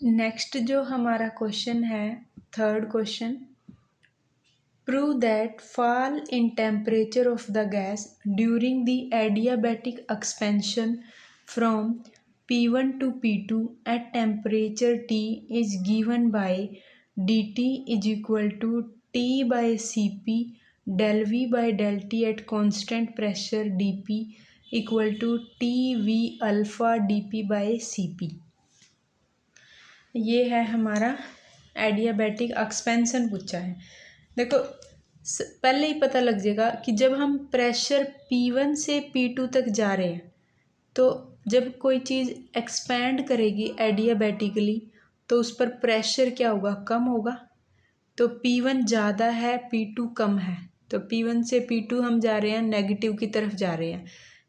Next जो हमारा question है, third question, prove that fall in temperature of the gas during the adiabatic expansion from P1 to P2 at temperature T is given by dt is equal to T by Cp del V by del T at constant pressure dP equal to TV alpha dP by Cp। ये है हमारा adiabatic expansion पूछा है। देखो पहले ही पता लग जाएगा कि जब हम प्रेशर P1 से P2 तक जा रहे हैं तो जब कोई चीज़ एक्सपैंड करेगी एडियाबैटिकली तो उस पर प्रेशर क्या होगा, कम होगा। तो P1 ज़्यादा है, P2 कम है, तो P1 से P2 हम जा रहे हैं, नेगेटिव की तरफ जा रहे हैं।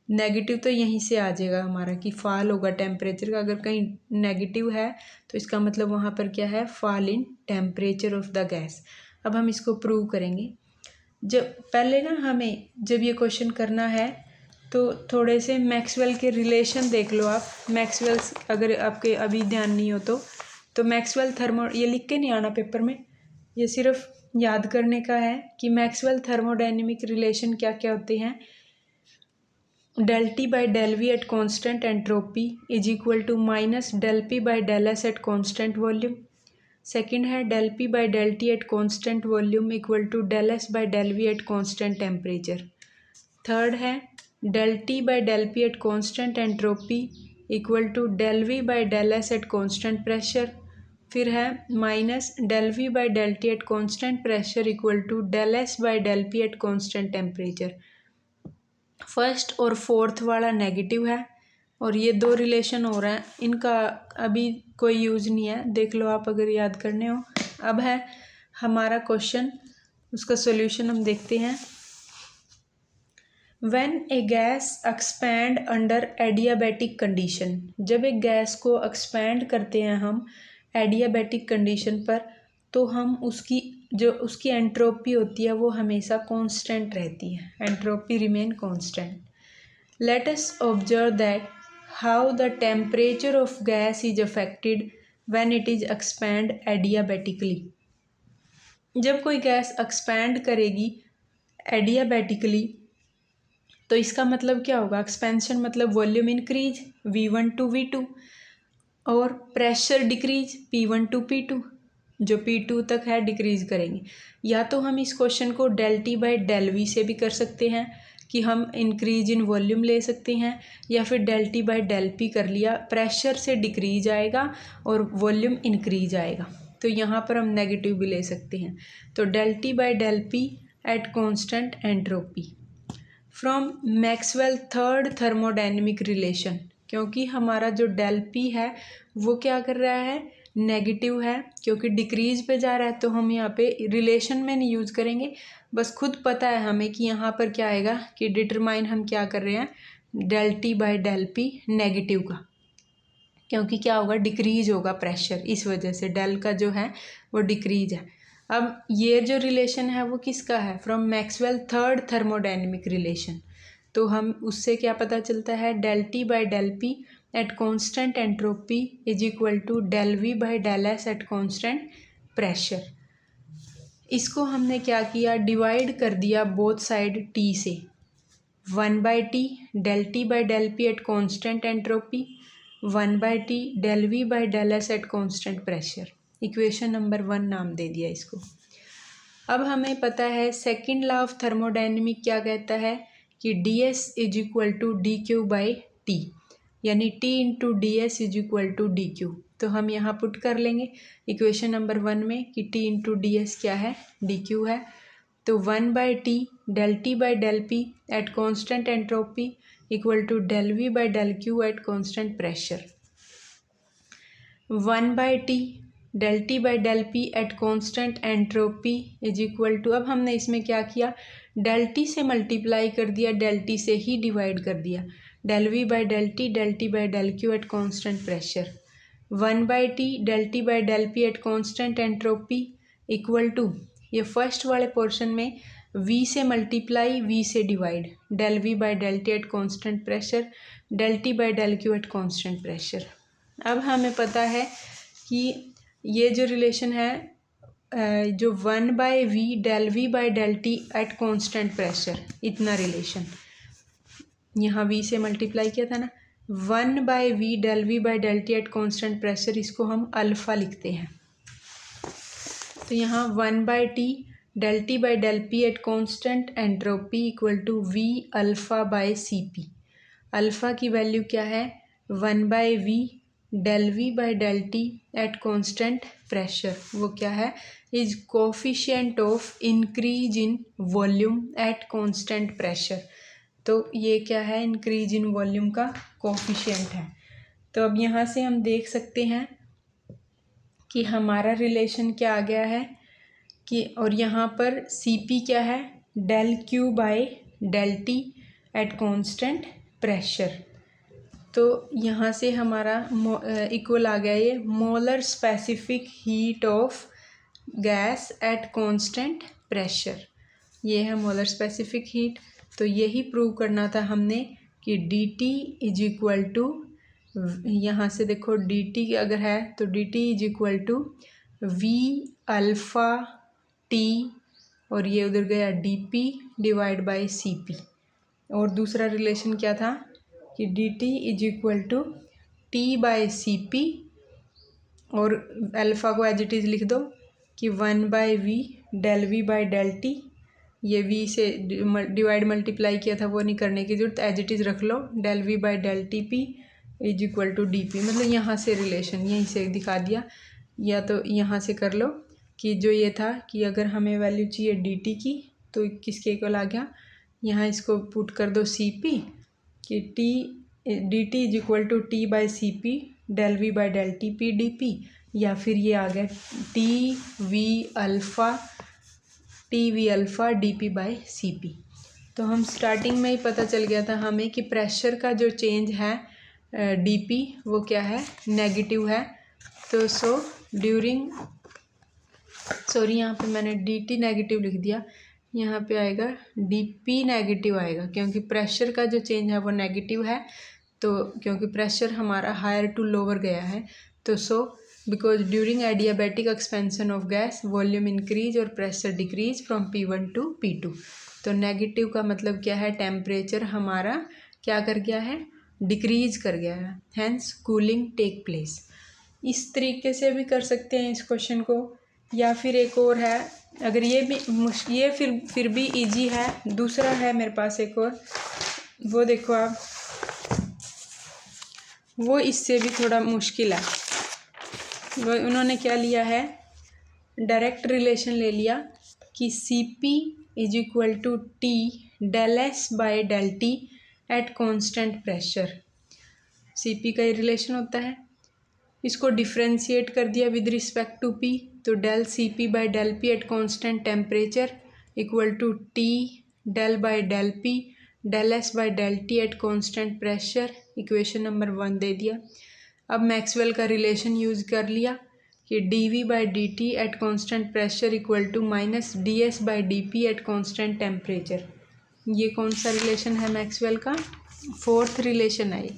नेगेटिव तो यहीं से आ जाएगा हमारा कि फॉल होगा टेम्परेचर का। अगर कहीं नेगेटिव है तो इसका मतलब वहाँ पर क्या है, fall in temperature of the gas. अब हम इसको प्रूव करेंगे। जब पहले ना हमें जब ये क्वेश्चन करना है तो थोड़े से मैक्सवेल के रिलेशन देख लो आप। मैक्सवेल अगर आपके अभी ध्यान नहीं हो तो मैक्सवेल थर्मो, ये लिख के नहीं आना पेपर में, ये सिर्फ याद करने का है कि मैक्सवेल थर्मोडाइनमिक रिलेशन क्या क्या होते हैं। del T by del V at constant entropy is equal to minus del P by del S at constant volume। Second है del P by del T at constant volume equal to del S by del V at constant temperature। Third है del T by del P at constant entropy equal to del V by del S at constant pressure। फिर है minus del V by del T at constant pressure equal to del S by del P at constant temperature। First और fourth वाला negative है और ये दो relation हो रहे हैं, इनका अभी कोई यूज़ नहीं है, देख लो आप अगर याद करने हो। अब है हमारा क्वेश्चन, उसका सॉल्यूशन हम देखते हैं। When A gas expand under adiabatic condition, जब एक गैस को एक्सपैंड करते हैं हम एडियाबैटिक कंडीशन पर तो हम उसकी एंट्रोपी होती है वो हमेशा कांस्टेंट रहती है, entropy remain constant. Let us observe that how the temperature of gas is affected when it is expand adiabatically. जब कोई गैस एक्सपैंड करेगी एडियाबैटिकली तो इसका मतलब क्या होगा, एक्सपेंशन मतलब volume increase V1 to V2 और pressure decrease P1 to P2, जो P2 तक है डिक्रीज करेंगे। या तो हम इस क्वेश्चन को del T by del V से भी कर सकते हैं कि हम इंक्रीज इन वॉल्यूम ले सकते हैं, या फिर del T by del P कर लिया, प्रेशर से डिक्रीज आएगा और वॉल्यूम इंक्रीज आएगा। तो यहाँ पर हम नेगेटिव भी ले सकते हैं। तो del T by del P at constant entropy from Maxwell third thermodynamic relation, क्योंकि हमारा जो del P है वो क्या कर रहा है, नेगेटिव है, क्योंकि डिक्रीज पे जा रहा है। तो हम यहाँ पे रिलेशन में नहीं यूज़ करेंगे, बस खुद पता है हमें कि यहाँ पर क्या आएगा कि डिटरमाइन हम क्या कर रहे हैं, del T by del P negative का, क्योंकि क्या होगा, डिक्रीज होगा प्रेशर, इस वजह से del का जो है वो डिक्रीज है। अब ये जो रिलेशन है वो किसका है, from Maxwell third thermodynamic relation. तो हम उससे क्या पता चलता है, del T by del P at constant entropy is equal to del V by del S at constant pressure. इसको हमने क्या किया, डिवाइड कर दिया बोथ साइड T से, 1/T del T by del P at constant entropy, 1/T del V by del S at constant pressure. Equation number 1 नाम दे दिया इसको। अब हमें पता है सेकेंड लॉ ऑफ थर्मोडाइनमिक क्या कहता है कि ds is equal to dq by T, यानी T into D S is equal to D Q. तो हम यहाँ पुट कर लेंगे इक्वेशन नंबर 1 में कि T इंटू डी एस क्या है, डी क्यू है। तो 1/T del T by del P at constant entropy equal to del V by del Q at constant pressure. 1/T del T by del P at constant entropy is equal to, अब हमने इसमें क्या किया, del T से multiply कर दिया, del T से ही divide कर दिया, del V by del T by del Q at constant pressure. 1/T del T by del P at constant entropy equal to, ये फर्स्ट वाले पोर्शन में V से मल्टीप्लाई V से divide, del V by del T at constant pressure, del T by del Q at constant pressure. अब हमें पता है कि ये जो रिलेशन है जो 1/v del v by del t at constant pressure, इतना रिलेशन यहाँ v से मल्टीप्लाई किया था ना, 1/v del v by del t at constant pressure, इसको हम अल्फ़ा लिखते हैं। तो यहाँ 1/t del t by del p at constant entropy equal to v alpha by C P. Alpha की वैल्यू क्या है, 1/v del v by del t at constant pressure, वो क्या है, is coefficient of increase in volume at constant pressure. तो ये क्या है, इंक्रीज इन वॉल्यूम का कोफिशिएंट है। तो अब यहाँ से हम देख सकते हैं कि हमारा रिलेशन क्या आ गया है कि, और यहाँ पर सी पी क्या है, del q बाय del t at constant pressure. तो यहाँ से हमारा इक्वल आ गया ये molar specific heat of gas at constant pressure, ये है मोलर स्पेसिफिक हीट। तो यही प्रूव करना था हमने कि dt इज इक्वल टू, यहाँ से देखो dt अगर है तो dt is equal to v alpha t, और ये उधर गया dp डिवाइड बाय cp। और दूसरा रिलेशन क्या था कि dt is equal to t by C P, और अल्फ़ा को एज इट इज़ लिख दो कि 1/v del v by del t, ये v से डिवाइड मल्टीप्लाई किया था वो नहीं करने की जरूरत, एज इट इज़ रख लो, del v by del t p is equal to D P. मतलब यहाँ से रिलेशन यहीं से दिखा दिया, या तो यहाँ से कर लो कि जो ये था कि अगर हमें वैल्यू चाहिए dt की तो किसके इक्वल आ गया, यहाँ इसको पुट कर दो सी पी कि D T is equal to T by C P del v by del t p D P, या फिर ये आ गया T V alpha D P by C P. तो हम स्टार्टिंग में ही पता चल गया था हमें कि प्रेशर का जो चेंज है डी पी वो क्या है, नेगेटिव है। तो यहाँ पे मैंने डी टी नेगेटिव लिख दिया, यहाँ पे आएगा डी पी नेगेटिव आएगा, क्योंकि प्रेशर का जो चेंज है वो नेगेटिव है। तो क्योंकि प्रेशर हमारा हायर टू लोअर गया है, तो because during adiabatic expansion of gas volume increase और pressure decrease from P1 to P2। तो नेगेटिव का मतलब क्या है, टेम्परेचर हमारा क्या कर गया है, डिक्रीज कर गया है, हैंस कूलिंग टेक प्लेस। इस तरीके से भी कर सकते हैं इस क्वेश्चन को, या फिर एक और है, अगर ये भी ये फिर भी इजी है। दूसरा है मेरे पास एक और, वो देखो आप, वो इससे भी थोड़ा मुश्किल है। वो उन्होंने क्या लिया है, डायरेक्ट रिलेशन ले लिया कि C P is equal to T del s by del t at constant pressure. C P का ये रिलेशन होता है, इसको डिफ्रेंशिएट कर दिया विद रिस्पेक्ट टू पी, तो del C P by del p at constant temperature equal to T del by del p del s by del t at constant pressure. Equation number 1 दे दिया। अब Maxwell का relation use कर लिया कि D V by D T at constant pressure equal to minus D S by D P at constant temperature. ये कौन सा रिलेशन है मैक्सवेल का, फोर्थ रिलेशन है ये,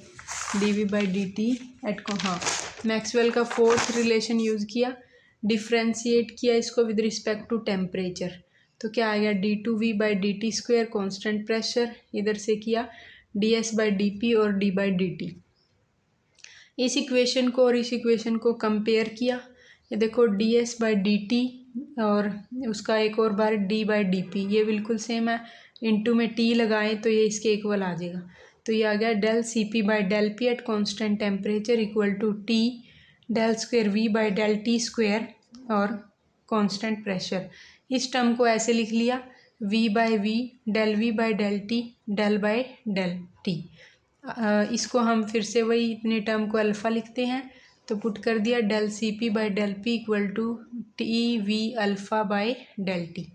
D V by D T at Maxwell का फोर्थ रिलेशन यूज़ किया, differentiate किया इसको विद रिस्पेक्ट टू टेम्परेचर। तो क्या आ गया, D two V by D T square constant pressure, इधर से किया D S by D P और डी बाई डी टी। इस इक्वेशन को और इस इक्वेशन को कंपेयर किया, ये देखो D S by D T और उसका एक और बार डी बाई डी पी, ये बिल्कुल सेम है, इनटू में टी लगाएं तो ये इसके इक्वल आ जाएगा। तो ये आ गया del C P by del P at constant temperature equal to T del square V by del T square और कांस्टेंट प्रेशर। इस टर्म को ऐसे लिख लिया v by V del v by del t del by del t। इसको हम फिर से वही इतने टर्म को अल्फ़ा लिखते हैं, तो पुट कर दिया del C P by del P equal to T V alpha by del T.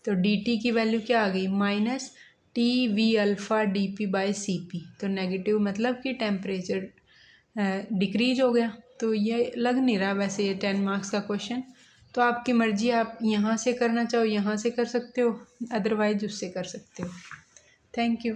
तो डी टी की वैल्यू क्या आ गई, minus T V alpha D P by C P. तो नेगेटिव मतलब कि टेम्परेचर डिक्रीज हो गया। तो ये लग नहीं रहा वैसे ये 10 मार्क्स का क्वेश्चन। तो आपकी मर्ज़ी, आप यहाँ से करना चाहो यहाँ से कर सकते हो, अदरवाइज उससे कर सकते हो। Thank you.